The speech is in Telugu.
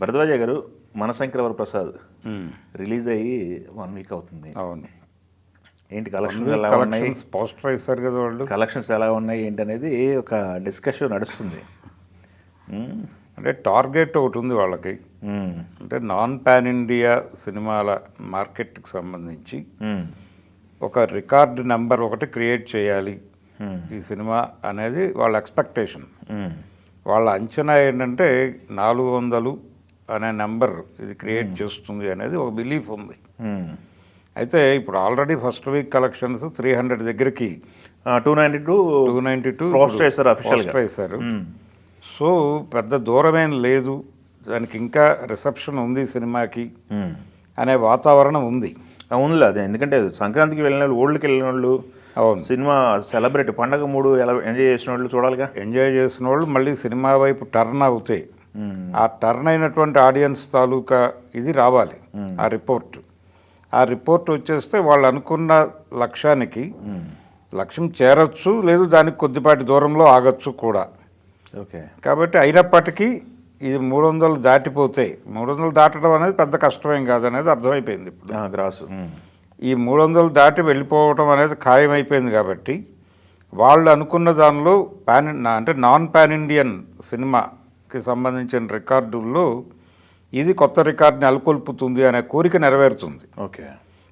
భరద్వాజ గారు మనశంకర వరప్రసాద్ రిలీజ్ అయ్యి 1 వీక్ అవుతుంది. అవును. ఏంటి కలెక్షన్స్ ఎలా ఉన్నాయి, పోస్టర్ వేశారు కదా వాళ్ళు, కలెక్షన్స్ ఎలా ఉన్నాయి ఏంటి అనేది ఒక డిస్కషన్ నడుస్తుంది. అంటే టార్గెట్ ఒకటి ఉంది వాళ్ళకి. అంటే నాన్ పాన్ ఇండియా సినిమాల మార్కెట్కి సంబంధించి ఒక రికార్డ్ నెంబర్ ఒకటి క్రియేట్ చేయాలి ఈ సినిమా అనేది వాళ్ళ ఎక్స్పెక్టేషన్. వాళ్ళ అంచనా ఏంటంటే 400 అనే నెంబర్ ఇది క్రియేట్ చేస్తుంది అనేది ఒక బిలీఫ్ ఉంది. అయితే ఇప్పుడు ఆల్రెడీ ఫస్ట్ వీక్ కలెక్షన్స్ 300 దగ్గరికి 292 పోస్టర్ వేశారు. సో పెద్ద దూరమేం లేదు, దానికి ఇంకా రిసెప్షన్ ఉంది సినిమాకి అనే వాతావరణం ఉంది. అవునులే, అదే ఎందుకంటే సంక్రాంతికి వెళ్ళిన వాళ్ళు, ఓల్డ్కి వెళ్ళిన వాళ్ళు, అవును, సినిమా సెలబ్రేట్ పండగ మూడు ఎలా ఎంజాయ్ చేసిన వాళ్ళు చూడాలిగా. ఎంజాయ్ చేసిన వాళ్ళు మళ్ళీ సినిమా వైపు టర్న్ అవుతాయి. ఆ టర్న్ అయినటువంటి ఆడియన్స్ తాలూకా ఇది రావాలి, ఆ రిపోర్ట్ వచ్చేస్తే వాళ్ళు అనుకున్న లక్ష్యానికి లక్ష్యం చేరొచ్చు, లేదు దానికి కొద్దిపాటి దూరంలో ఆగచ్చు కూడా. ఓకే, కాబట్టి అయినప్పటికీ ఇది 300 దాటిపోతే, 300 దాటడం అనేది పెద్ద కష్టమేం కాదనేది అర్థమైపోయింది ఇప్పుడు. గ్రాస్ ఈ 300 దాటి వెళ్ళిపోవడం అనేది ఖాయమైపోయింది. కాబట్టి వాళ్ళు అనుకున్న దానిలో అంటే నాన్ పాన్ ఇండియన్ సినిమాకి సంబంధించిన రికార్డుల్లో ఇది కొత్త రికార్డుని నెలకొల్పుతుంది అనే కోరిక నెరవేరుతుంది. ఓకే.